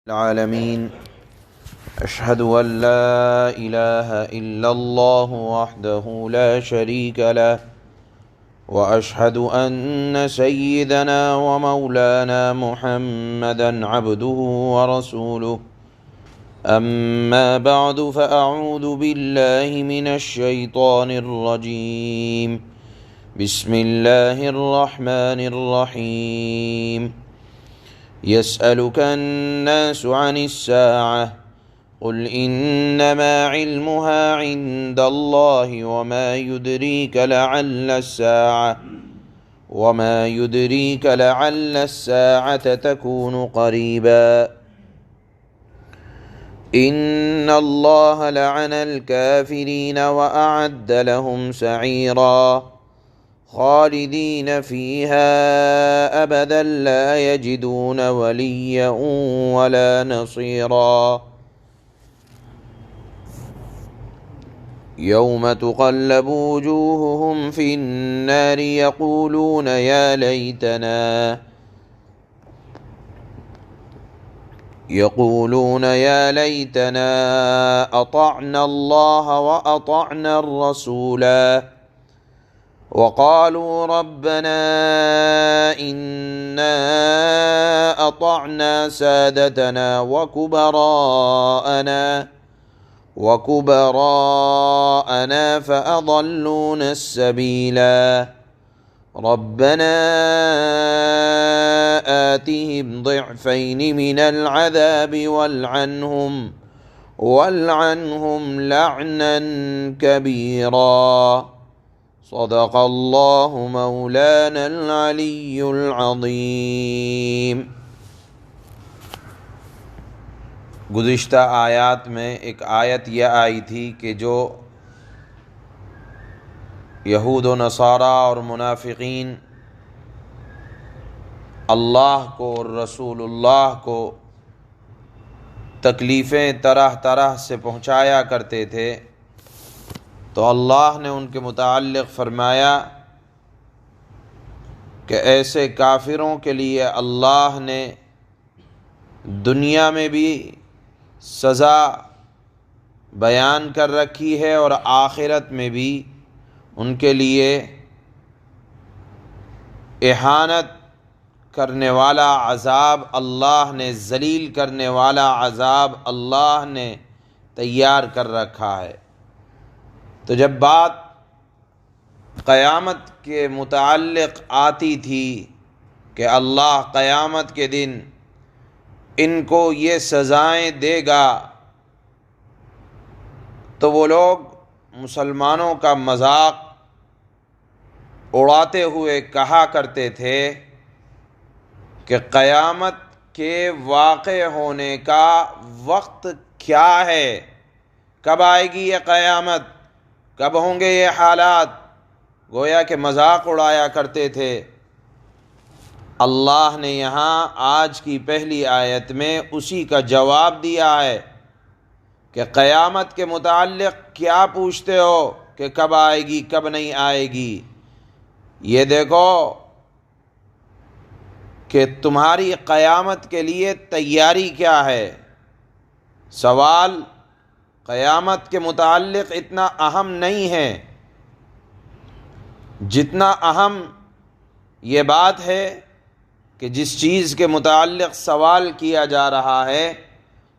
العالمين أشهد أن لا إله إلا الله وحده لا شريك له وأشهد أن سيدنا ومولانا محمدا عبده ورسوله أما بعد فأعوذ بالله من الشيطان الرجيم بسم الله الرحمن الرحيم يسألك الناس عن الساعة قل إنما علمها عند الله وما يدريك لعل الساعة تكون قريبا إن الله لعن الكافرين وأعد لهم سعيرا خالدين فيها أبدا لا يجدون وليا ولا نصيرا يوم تقلب وجوههم في النار يقولون يا ليتنا أطعنا الله وأطعنا الرسولا وقالوا ربنا إنا أطعنا سادتنا وكبراءنا فأضلونا السبيلا ربنا آتهم ضعفين من العذاب والعنهم لعنا كبيرا صدق اللہ مولانا العلی العظیم۔ گزشتہ آیات میں ایک آیت یہ آئی تھی کہ جو یہود و نصارہ اور منافقین اللہ کو اور رسول اللہ کو تکلیفیں طرح طرح سے پہنچایا کرتے تھے، تو اللہ نے ان کے متعلق فرمایا کہ ایسے کافروں کے لیے اللہ نے دنیا میں بھی سزا بیان کر رکھی ہے اور آخرت میں بھی ان کے لیے اہانت کرنے والا عذاب اللہ نے، ذلیل کرنے والا عذاب اللہ نے تیار کر رکھا ہے۔ تو جب بات قیامت کے متعلق آتی تھی کہ اللہ قیامت کے دن ان کو یہ سزائیں دے گا، تو وہ لوگ مسلمانوں کا مذاق اڑاتے ہوئے کہا کرتے تھے کہ قیامت کے واقع ہونے کا وقت کیا ہے، کب آئے گی یہ قیامت، کب ہوں گے یہ حالات، گویا کہ مذاق اڑایا کرتے تھے۔ اللہ نے یہاں آج کی پہلی آیت میں اسی کا جواب دیا ہے کہ قیامت کے متعلق کیا پوچھتے ہو کہ کب آئے گی کب نہیں آئے گی، یہ دیکھو کہ تمہاری قیامت کے لیے تیاری کیا ہے۔ سوال قیامت کے متعلق اتنا اہم نہیں ہے جتنا اہم یہ بات ہے کہ جس چیز کے متعلق سوال کیا جا رہا ہے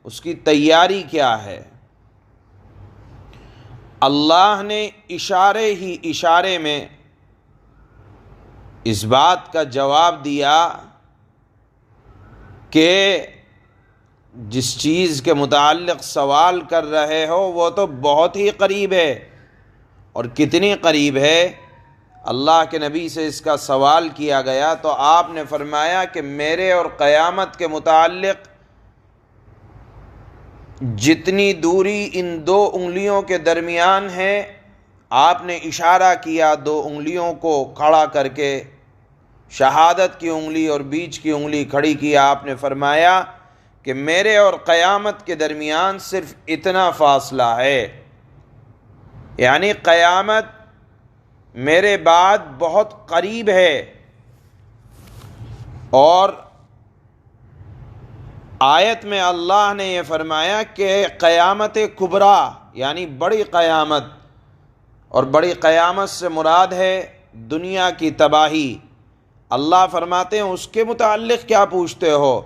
اس کی تیاری کیا ہے۔ اللہ نے اشارے میں اس بات کا جواب دیا کہ جس چیز کے متعلق سوال کر رہے ہو وہ تو بہت ہی قریب ہے، اور کتنی قریب ہے۔ اللہ کے نبی سے اس کا سوال کیا گیا تو آپ نے فرمایا کہ میرے اور قیامت کے متعلق جتنی دوری ان دو انگلیوں کے درمیان ہے، آپ نے اشارہ کیا دو انگلیوں کو کھڑا کر کے، شہادت کی انگلی اور بیچ کی انگلی کھڑی کی، آپ نے فرمایا کہ میرے اور قیامت کے درمیان صرف اتنا فاصلہ ہے، یعنی قیامت میرے بعد بہت قریب ہے، اور آیت میں اللہ نے یہ فرمایا کہ قیامت کبریٰ یعنی بڑی قیامت، اور بڑی قیامت سے مراد ہے دنیا کی تباہی۔ اللہ فرماتے ہیں اس کے متعلق کیا پوچھتے ہو؟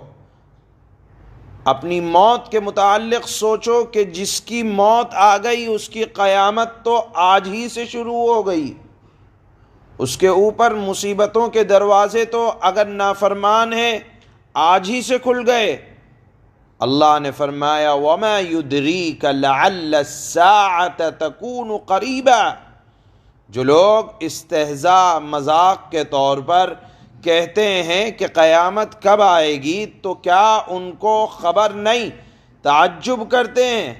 اپنی موت کے متعلق سوچو کہ جس کی موت آ گئی اس کی قیامت تو آج ہی سے شروع ہو گئی، اس کے اوپر مصیبتوں کے دروازے تو اگر نافرمان ہے آج ہی سے کھل گئے۔ اللہ نے فرمایا وَمَا يُدْرِيكَ لَعَلَّ السَّاعَةَ تَكُونُ قَرِيبًا۔ جو لوگ استہزاء مذاق کے طور پر کہتے ہیں کہ قیامت کب آئے گی، تو کیا ان کو خبر نہیں، تعجب کرتے ہیں؟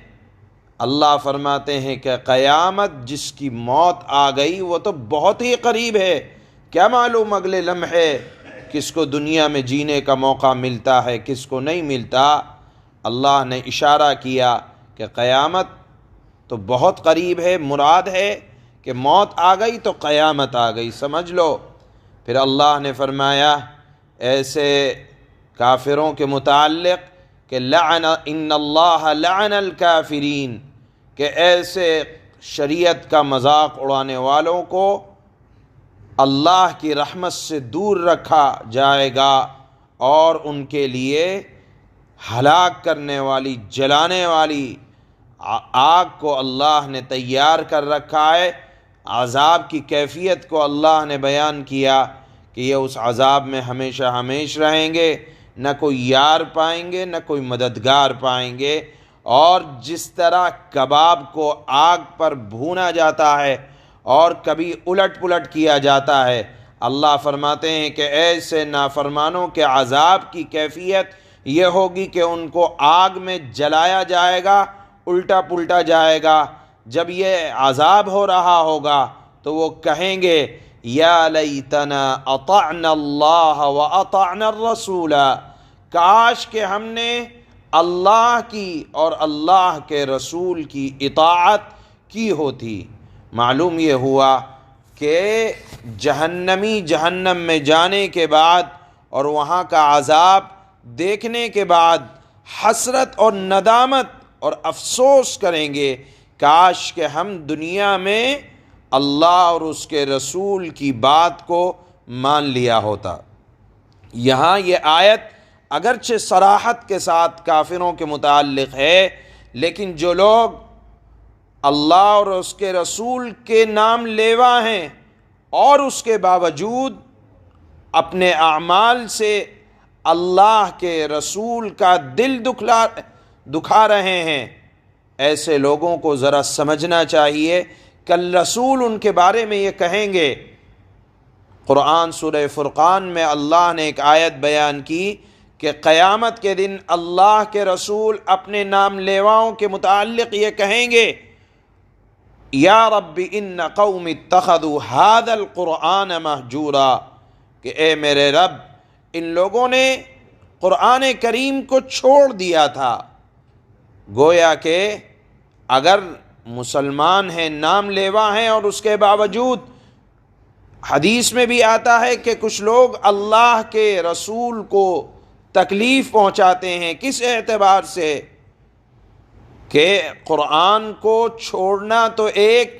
اللہ فرماتے ہیں کہ قیامت جس کی موت آ گئی وہ تو بہت ہی قریب ہے، کیا معلوم اگلے لمحے کس کو دنیا میں جینے کا موقع ملتا ہے کس کو نہیں ملتا۔ اللہ نے اشارہ کیا کہ قیامت تو بہت قریب ہے، مراد ہے کہ موت آ گئی تو قیامت آ گئی، سمجھ لو۔ پھر اللہ نے فرمایا ایسے کافروں کے متعلق کہ لعن ان اللہ لعن الکافرین، کہ ایسے شریعت کا مذاق اڑانے والوں کو اللہ کی رحمت سے دور رکھا جائے گا، اور ان کے لیے ہلاک کرنے والی جلانے والی آگ کو اللہ نے تیار کر رکھا ہے۔ عذاب کی کیفیت کو اللہ نے بیان کیا کہ یہ اس عذاب میں ہمیشہ ہمیش رہیں گے، نہ کوئی یار پائیں گے نہ کوئی مددگار پائیں گے۔ اور جس طرح کباب کو آگ پر بھونا جاتا ہے اور کبھی الٹ پلٹ کیا جاتا ہے، اللہ فرماتے ہیں کہ ایسے نافرمانوں کے عذاب کی کیفیت یہ ہوگی کہ ان کو آگ میں جلایا جائے گا، الٹا پلٹا جائے گا۔ جب یہ عذاب ہو رہا ہوگا تو وہ کہیں گے یا لیتنا اطعنا اللہ واطعنا الرسول، کاش کہ ہم نے اللہ کی اور اللہ کے رسول کی اطاعت کی ہوتی۔ معلوم یہ ہوا کہ جہنمی جہنم میں جانے کے بعد اور وہاں کا عذاب دیکھنے کے بعد حسرت اور ندامت اور افسوس کریں گے، کاش کہ ہم دنیا میں اللہ اور اس کے رسول کی بات کو مان لیا ہوتا۔ یہاں یہ آیت اگرچہ صراحت کے ساتھ کافروں کے متعلق ہے، لیکن جو لوگ اللہ اور اس کے رسول کے نام لیوا ہیں اور اس کے باوجود اپنے اعمال سے اللہ کے رسول کا دل دکھا رہے ہیں، ایسے لوگوں کو ذرا سمجھنا چاہیے۔ کل رسول ان کے بارے میں یہ کہیں گے۔ قرآن سورہ فرقان میں اللہ نے ایک آیت بیان کی کہ قیامت کے دن اللہ کے رسول اپنے نام لیواؤں کے متعلق یہ کہیں گے یا رب ان قوم اتخذوا هذا القرآن مہجورا، کہ اے میرے رب ان لوگوں نے قرآن کریم کو چھوڑ دیا تھا۔ گویا کہ اگر مسلمان ہیں، نام لیوا ہیں، اور اس کے باوجود حدیث میں بھی آتا ہے کہ کچھ لوگ اللہ کے رسول کو تکلیف پہنچاتے ہیں، کس اعتبار سے کہ قرآن کو چھوڑنا تو ایک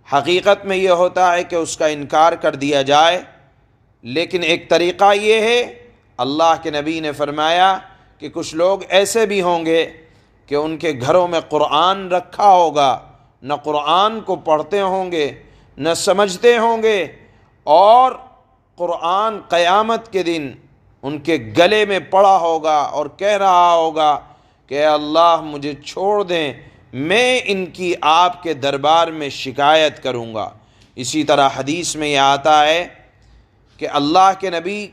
حقیقت میں یہ ہوتا ہے کہ اس کا انکار کر دیا جائے، لیکن ایک طریقہ یہ ہے، اللہ کے نبی نے فرمایا کہ کچھ لوگ ایسے بھی ہوں گے کہ ان کے گھروں میں قرآن رکھا ہوگا، نہ قرآن کو پڑھتے ہوں گے نہ سمجھتے ہوں گے، اور قرآن قیامت کے دن ان کے گلے میں پڑا ہوگا اور کہہ رہا ہوگا کہ اے اللہ مجھے چھوڑ دیں، میں ان کی آپ کے دربار میں شکایت کروں گا۔ اسی طرح حدیث میں یہ آتا ہے کہ اللہ کے نبی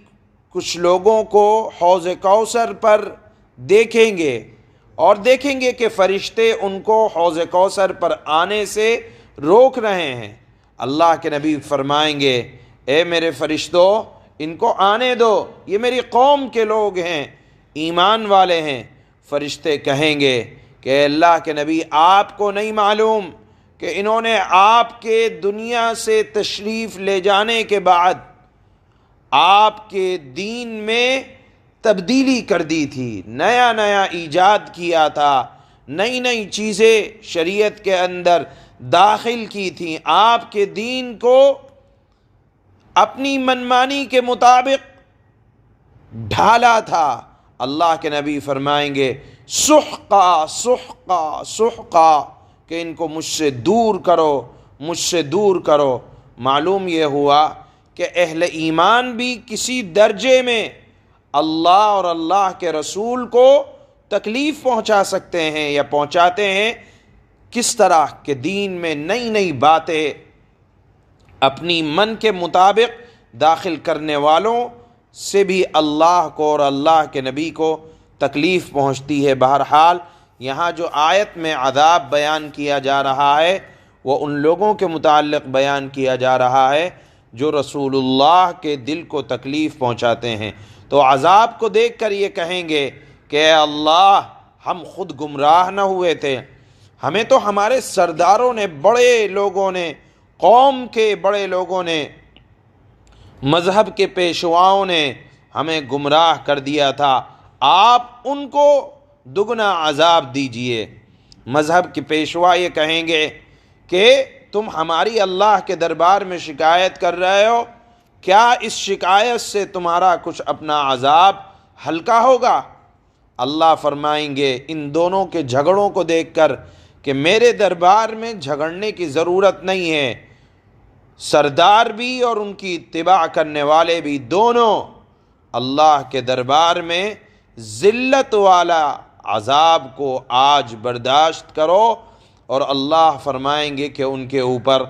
کچھ لوگوں کو حوض کوثر پر دیکھیں گے اور دیکھیں گے کہ فرشتے ان کو حوض کوثر پر آنے سے روک رہے ہیں۔ اللہ کے نبی فرمائیں گے اے میرے فرشتوں ان کو آنے دو، یہ میری قوم کے لوگ ہیں، ایمان والے ہیں۔ فرشتے کہیں گے کہ اے اللہ کے نبی آپ کو نہیں معلوم کہ انہوں نے آپ کے دنیا سے تشریف لے جانے کے بعد آپ کے دین میں تبدیلی کر دی تھی، نیا نیا ایجاد کیا تھا، نئی نئی چیزیں شریعت کے اندر داخل کی تھیں، آپ کے دین کو اپنی منمانی کے مطابق ڈھالا تھا۔ اللہ کے نبی فرمائیں گے سحقا سحقا سحقا، کہ ان کو مجھ سے دور کرو، مجھ سے دور کرو۔ معلوم یہ ہوا کہ اہل ایمان بھی کسی درجے میں اللہ اور اللہ کے رسول کو تکلیف پہنچا سکتے ہیں یا پہنچاتے ہیں۔ کس طرح کہ دین میں نئی نئی باتیں اپنی من کے مطابق داخل کرنے والوں سے بھی اللہ کو اور اللہ کے نبی کو تکلیف پہنچتی ہے۔ بہرحال یہاں جو آیت میں عذاب بیان کیا جا رہا ہے وہ ان لوگوں کے متعلق بیان کیا جا رہا ہے جو رسول اللہ کے دل کو تکلیف پہنچاتے ہیں۔ تو عذاب کو دیکھ کر یہ کہیں گے کہ اے اللہ، ہم خود گمراہ نہ ہوئے تھے، ہمیں تو ہمارے سرداروں نے، بڑے لوگوں نے، قوم کے بڑے لوگوں نے، مذہب کے پیشواؤں نے ہمیں گمراہ کر دیا تھا، آپ ان کو دگنا عذاب دیجئے۔ مذہب کے پیشوا یہ کہیں گے کہ تم ہماری اللہ کے دربار میں شکایت کر رہے ہو، کیا اس شکایت سے تمہارا کچھ اپنا عذاب ہلکا ہوگا؟ اللہ فرمائیں گے ان دونوں کے جھگڑوں کو دیکھ کر کہ میرے دربار میں جھگڑنے کی ضرورت نہیں ہے، سردار بھی اور ان کی اتباع کرنے والے بھی دونوں اللہ کے دربار میں ذلت والا عذاب کو آج برداشت کرو، اور اللہ فرمائیں گے کہ ان کے اوپر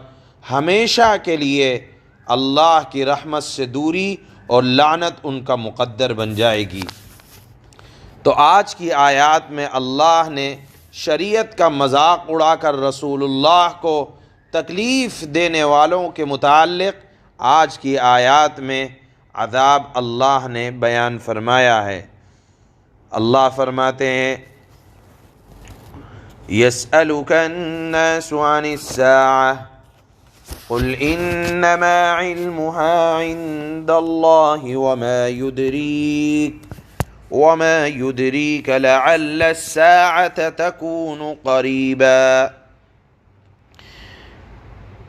ہمیشہ کے لیے اللہ کی رحمت سے دوری اور لعنت ان کا مقدر بن جائے گی۔ تو آج کی آیات میں اللہ نے شریعت کا مذاق اڑا کر رسول اللہ کو تکلیف دینے والوں کے متعلق آج کی آیات میں عذاب اللہ نے بیان فرمایا ہے۔ اللہ فرماتے ہیں يسألك الناس عن الساعة قل إنما علمها عند الله وما يدريك لعل الساعة تكون قريبا۔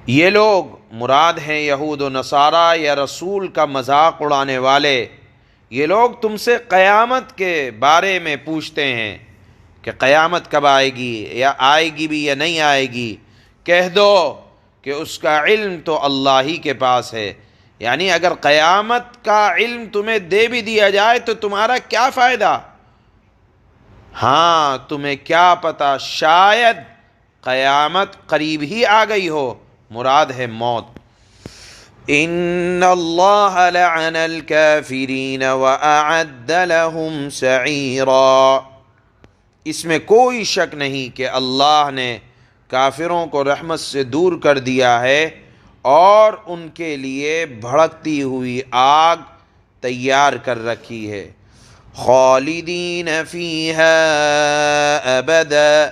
یہ لوگ مراد ہیں یہود و نصارہ یا رسول کا مذاق اڑانے والے، یہ لوگ تم سے قیامت کے بارے میں پوچھتے ہیں کہ قیامت کب آئے گی، یا آئے گی بھی یا نہیں آئے گی۔ کہہ دو کہ اس کا علم تو اللہ ہی کے پاس ہے، یعنی اگر قیامت کا علم تمہیں دے بھی دیا جائے تو تمہارا کیا فائدہ؟ ہاں، تمہیں کیا پتہ شاید قیامت قریب ہی آ گئی ہو، مراد ہے موت۔ ان اللہ لعن الکافرین واعد لهم سعیرا، اس میں کوئی شک نہیں کہ اللہ نے کافروں کو رحمت سے دور کر دیا ہے اور ان کے لیے بھڑکتی ہوئی آگ تیار کر رکھی ہے۔ خالدین فیہا ابدا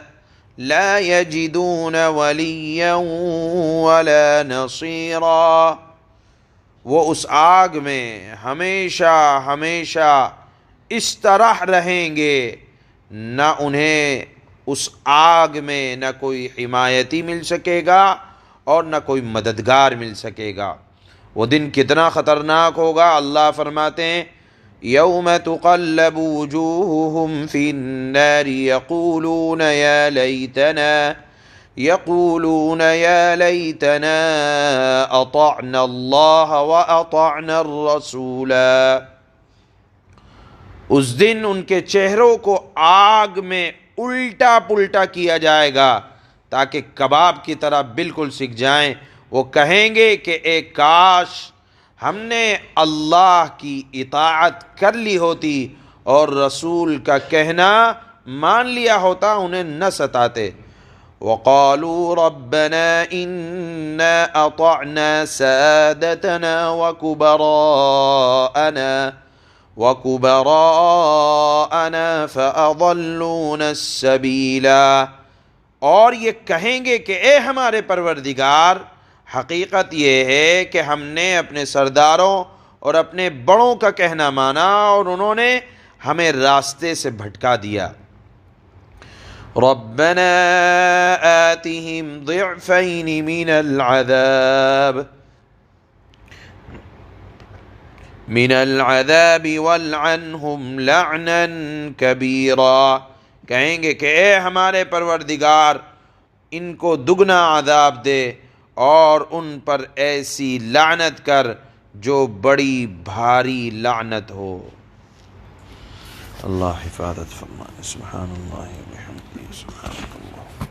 لا یجدون ولیا ولا نصیرا، وہ اس آگ میں ہمیشہ ہمیشہ اس طرح رہیں گے، نہ انہیں اس آگ میں نہ کوئی حمایتی مل سکے گا اور نہ کوئی مددگار مل سکے گا۔ وہ دن کتنا خطرناک ہوگا۔ اللہ فرماتے ہیں یوم تقلب وجوہہم فی النار یقولون یا لیتنا اطعنا اللہ واطعنا الرسولا، اس دن ان کے چہروں کو آگ میں الٹا پلٹا کیا جائے گا تاکہ کباب کی طرح بالکل سک جائیں۔ وہ کہیں گے کہ اے کاش ہم نے اللہ کی اطاعت کر لی ہوتی اور رسول کا کہنا مان لیا ہوتا، انہیں نہ ستاتے۔ وقالوا ربنا انا اطعنا سادتنا وكبراءنا فأضلونا السبيلا، اور یہ کہیں گے کہ اے ہمارے پروردگار، حقیقت یہ ہے کہ ہم نے اپنے سرداروں اور اپنے بڑوں کا کہنا مانا اور انہوں نے ہمیں راستے سے بھٹکا دیا۔ ربنا آتهم ضعفین من العذاب والعنہم لعنا کبیرا، کہیں گے کہ اے ہمارے پروردگار ان کو دگنا عذاب دے اور ان پر ایسی لعنت کر جو بڑی بھاری لعنت ہو۔ اللہ حفاظت فرمائے۔ سبحان اللہ و بحمدہ، سبحانک اللہ۔